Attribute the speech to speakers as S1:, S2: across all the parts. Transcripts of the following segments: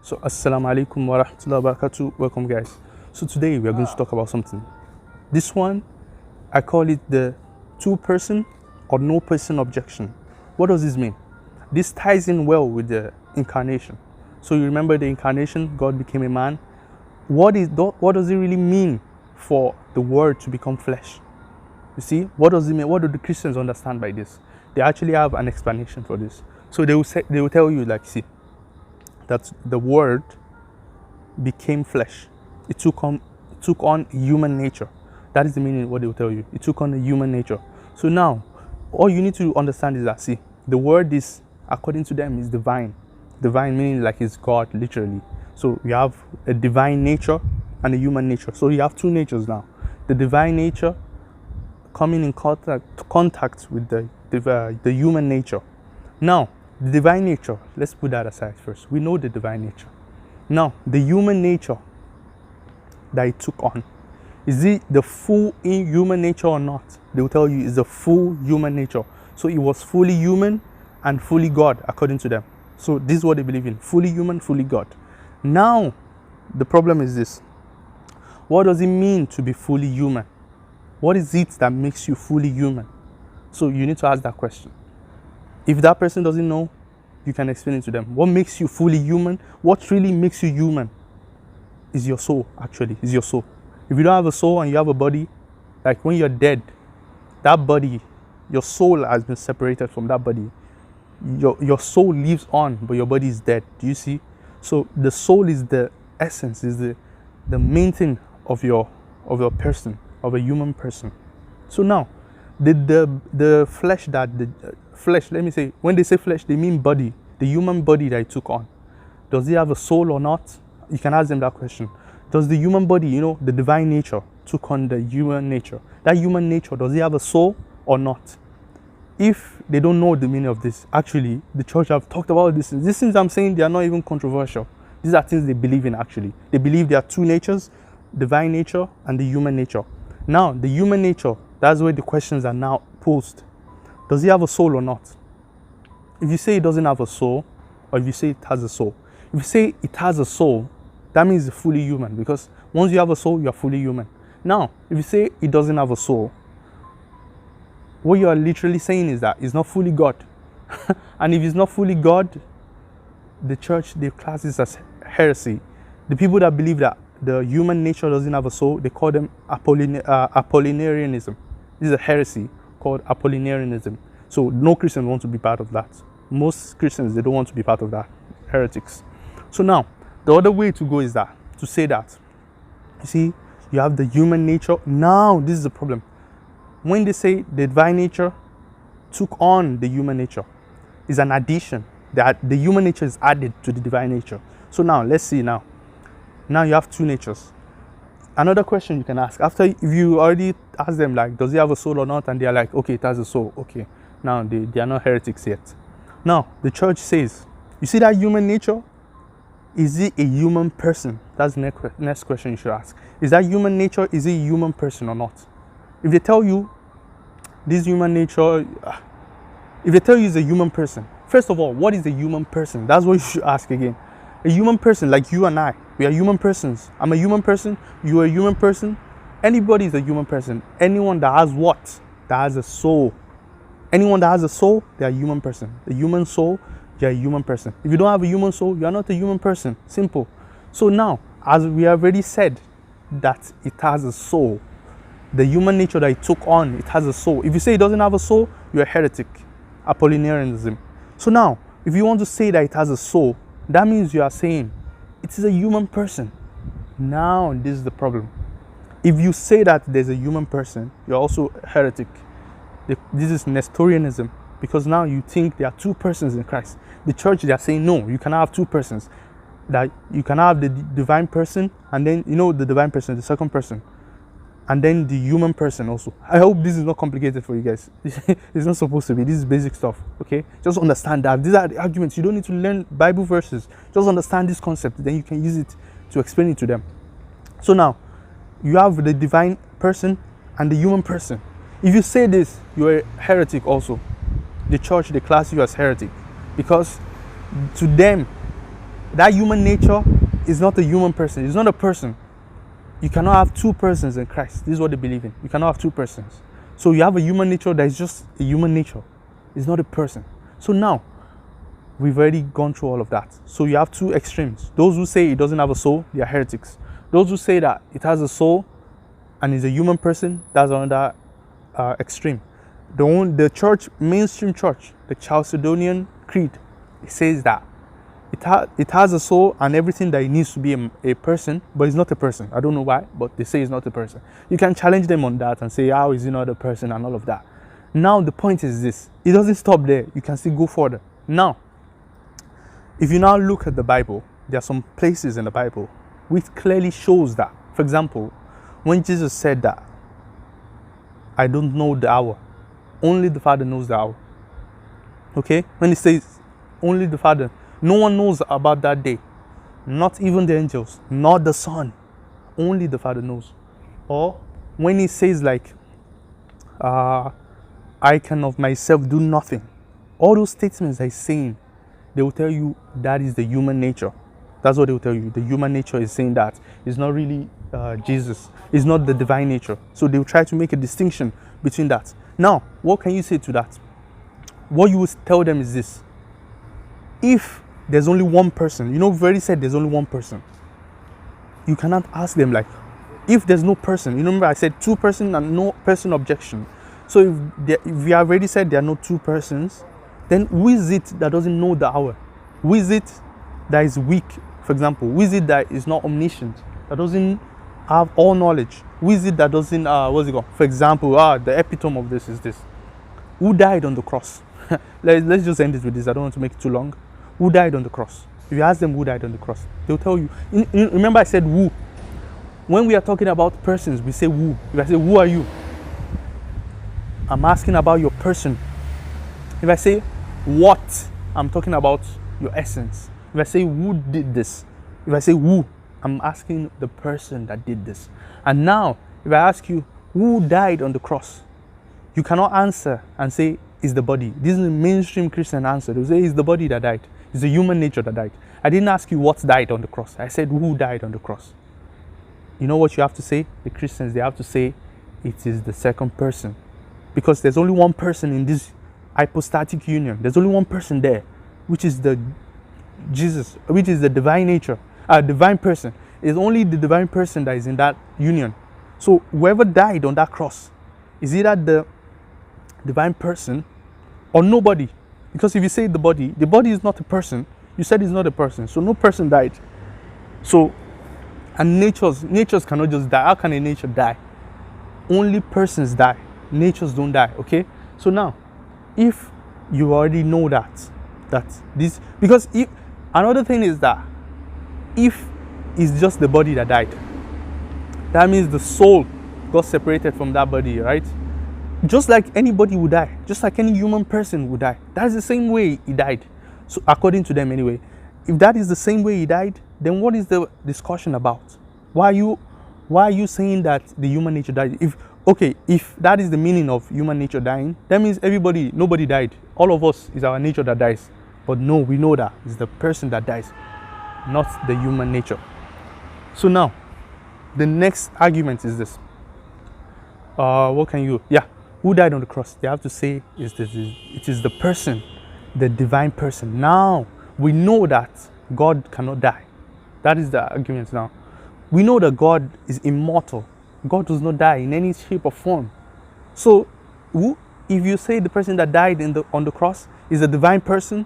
S1: So assalamu alaikum wa rahmatullahi wa barakatuh. Welcome guys. So today we are going to talk about something. This one, I call it the two-person or no-person objection. What does this mean? This ties in well with the incarnation. So you remember the incarnation, God became a man. What does it really mean for the word to become flesh? You see, what does it mean? What do the Christians understand by this? They actually have an explanation for this. So they will tell you, like, see, that the word became flesh. It took on human nature. That is the meaning of what they will tell you. It took on a human nature. So now, all you need to understand is that, see, the word is, according to them, is divine. Divine meaning like it's God, literally. So you have a divine nature and a human nature. So you have two natures now. The divine nature coming in contact with the human nature. Now, the divine nature, let's put that aside first. We know the divine nature. Now, the human nature that it took on, is it the full human nature or not? They will tell you it's the full human nature. So it was fully human and fully God, according to them. So this is what they believe in, fully human, fully God. Now, the problem is this. What does it mean to be fully human? What is it that makes you fully human? So you need to ask that question. If that person doesn't know, you can explain it to them. What makes you fully human? What really makes you human is your soul, actually, is your soul. If you don't have a soul and you have a body, like when you're dead, that body, your soul has been separated from that body. Your soul lives on, but your body is dead. Do you see? So the soul is the essence, is the main thing of your person, of a human person. So now, the flesh flesh, let me say, when they say flesh, they mean body, the human body that it took on. Does it have a soul or not? You can ask them that question. Does the human body, the divine nature took on the human nature? That human nature, does it have a soul or not? If they don't know the meaning of this, actually, the church have talked about this. These things I'm saying, they are not even controversial. These are things they believe in, actually. They believe there are two natures, divine nature and the human nature. Now, the human nature, that's where the questions are now posed. Does it have a soul or not? If you say it doesn't have a soul, or if you say it has a soul, if you say it has a soul, that means it's fully human, because once you have a soul, you are fully human. Now, if you say it doesn't have a soul, what you are literally saying is that it's not fully God. And if it's not fully God, the church, they class this as heresy. The people that believe that the human nature doesn't have a soul, they call them Apollinarianism. This is a heresy called Apollinarianism. So no Christians want to be part of that. Most Christians, they don't want to be part of that. Heretics. So now, the other way to go is that, to say that, you see, you have the human nature. Now, this is the problem. When they say the divine nature took on the human nature, is an addition. That the human nature is added to the divine nature. So now, let's see now. Now you have two natures. Another question you can ask, after if you already ask them, like, does it have a soul or not? And they are like, okay, it has a soul. Okay, now they are not heretics yet. Now, the church says, you see that human nature? Is it a human person? That's the next question you should ask. Is that human nature, is it a human person or not? If they tell you this human nature, if they tell you it's a human person, first of all, what is a human person? That's what you should ask again. A human person, like you and I, we are human persons. I'm a human person, you are a human person. Anybody is a human person. Anyone that has what? That has a soul. Anyone that has a soul, they are a human person. The human soul, you are a human person. If you don't have a human soul, you are not a human person. Simple. So now, as we have already said, that it has a soul. The human nature that it took on, it has a soul. If you say it doesn't have a soul, you're a heretic. Apollinarianism. So now, if you want to say that it has a soul, that means you are saying it is a human person. Now, this is the problem. If you say that there's a human person, you're also a heretic. This is Nestorianism, because now you think there are two persons in Christ. The church, they are saying, no, you cannot have two persons. That you can have the divine person, and then, the divine person, the second person, and then the human person also. I hope this is not complicated for you guys. It's not supposed to be. This is basic stuff, okay? Just understand that. These are the arguments. You don't need to learn Bible verses. Just understand this concept. Then you can use it to explain it to them. So now, you have the divine person and the human person. If you say this, you're a heretic also. The church, they class you as heretic. Because to them, that human nature is not a human person. It's not a person. You cannot have two persons in Christ. This is what they believe in. You cannot have two persons. So you have a human nature that is just a human nature. It's not a person. So now, we've already gone through all of that. So you have two extremes. Those who say it doesn't have a soul, they are heretics. Those who say that it has a soul and is a human person, that's another extreme. The church, mainstream church, the Chalcedonian Creed, it says that it has a soul and everything that it needs to be a person, but it's not a person. I don't know why, but they say it's not a person. You can challenge them on that and say, how is it not a person and all of that. Now the point is this. It doesn't stop there. You can still go further. Now, if you now look at the Bible, there are some places in the Bible which clearly shows that. For example, when Jesus said that, I don't know the hour. Only the Father knows the hour. Okay? When he says, only the Father, no one knows about that day. Not even the angels, not the Son. Only the Father knows. Or when he says like, I can of myself do nothing. All those statements he's saying, they will tell you that is the human nature. That's what they will tell you. The human nature is saying that. It's not really Jesus. It's not the divine nature. So they will try to make a distinction between that. Now, what can you say to that? What you will tell them is this. If there's only one person, we've already said there's only one person. You cannot ask them like, if there's no person, remember I said two person and no person objection. So if we have already said there are no two persons, then who is it that doesn't know the hour? Who is it that is weak, for example? Who is it that is not omniscient, that doesn't have all knowledge? Who is it that doesn't, for example, the epitome of this is this. Who died on the cross? Let's just end it with this. I don't want to make it too long. Who died on the cross? If you ask them who died on the cross, they'll tell you. Remember I said who. When we are talking about persons, we say who. If I say, who are you? I'm asking about your person. If I say what, I'm talking about your essence. If I say who did this, if I say who, I'm asking the person that did this. And now, if I ask you who died on the cross, you cannot answer and say it's the body. This is the mainstream Christian answer. They say it's the body that died. It's the human nature that died. I didn't ask you what died on the cross. I said who died on the cross. You know what you have to say? The Christians, they have to say it is the second person. Because there's only one person in this hypostatic union. There's only one person there, which is the Jesus, which is the divine nature, divine person. It's only the divine person that is in that union. So whoever died on that cross is either the divine person or nobody. Because if you say the body is not a person. You said it's not a person, so no person died. So, and natures cannot just die. How can a nature die? Only persons die. Natures don't die. Okay. So now, if you already know that this, because if another thing is that if it's just the body that died, that means the soul got separated from that body, right? Just like anybody would die, just like any human person would die. That's the same way he died. So according to them anyway, if that is the same way he died, then what is the discussion about? Why are you saying that the human nature died? If that is the meaning of human nature dying, that means nobody died. All of us is our nature that dies. But no, we know that it's the person that dies, not the human nature. So now, the next argument is this. Who died on the cross? They have to say it is the person, the divine person. Now, we know that God cannot die. That is the argument now. We know that God is immortal. God does not die in any shape or form. So, if you say the person that died on the cross is a divine person,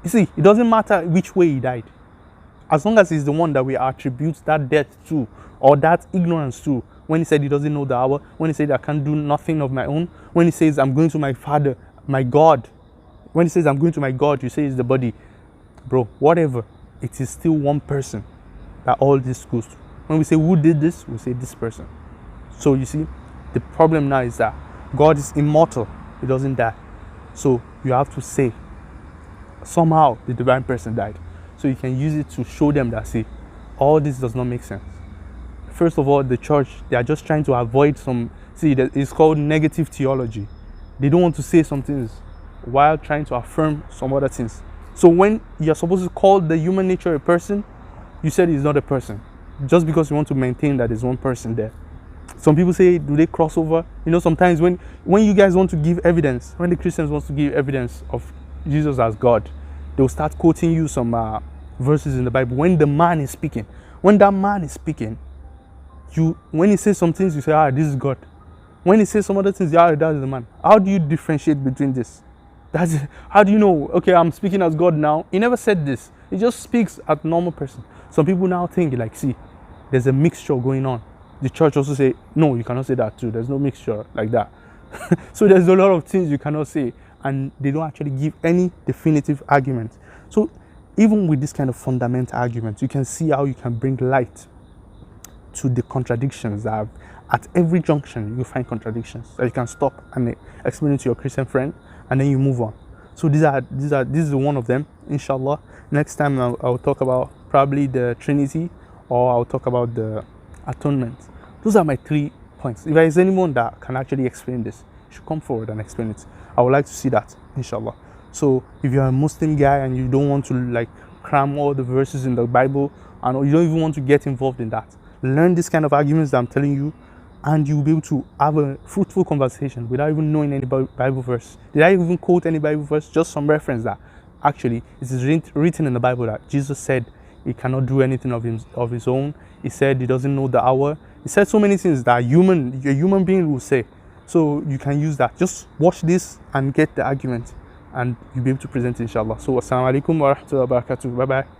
S1: you see, it doesn't matter which way he died. As long as he's the one that we attribute that death to, or that ignorance to. When he said he doesn't know the hour, when he said I can't do nothing of my own, when he says I'm going to my Father, my God, when he says I'm going to my God, you say it's the body. Bro, whatever, it is still one person that all this goes to. When we say who did this, we say this person. So you see, the problem now is that God is immortal. He doesn't die. So you have to say somehow the divine person died. So you can use it to show them that, see, all this does not make sense. First of all, the church, they are just trying to avoid it's called negative theology. They don't want to say some things while trying to affirm some other things. So when you're supposed to call the human nature a person, you said he's not a person, just because you want to maintain that there's one person there. Some people say, do they cross over? You know, sometimes when you guys want to give evidence, when the Christians want to give evidence of Jesus as God, they'll start quoting you some verses in the Bible. When the man is speaking, when that man is speaking, when he says some things, you say, this is God. When he says some other things, that's the man. How do you differentiate between this? How do you know, okay, I'm speaking as God now? He never said this. He just speaks as a normal person. Some people now think, like, see, there's a mixture going on. The church also say, no, you cannot say that too. There's no mixture like that. So there's a lot of things you cannot say, and they don't actually give any definitive argument. So even with this kind of fundamental argument, you can see how you can bring light to the contradictions that have, at every junction you find contradictions that you can stop and explain it to your Christian friend, and then you move on. So this is one of them. Inshallah, next time I'll talk about probably the Trinity, or I'll talk about the atonement. Those are my 3 points. If there is anyone that can actually explain this, you should come forward and explain it. I would like to see that, inshallah. So if you're a Muslim guy and you don't want to like cram all the verses in the Bible, and you don't even want to get involved in that, learn this kind of arguments that I'm telling you, and you'll be able to have a fruitful conversation without even knowing any Bible verse. Did I even quote any Bible verse? Just some reference that actually it is written in the Bible that Jesus said he cannot do anything of his own. He said he doesn't know the hour. He said so many things that a human being will say. So you can use that. Just watch this and get the argument, and you'll be able to present it, inshallah. So, assalamu alaikum wa rahmatullahi wa barakatuh. Bye bye.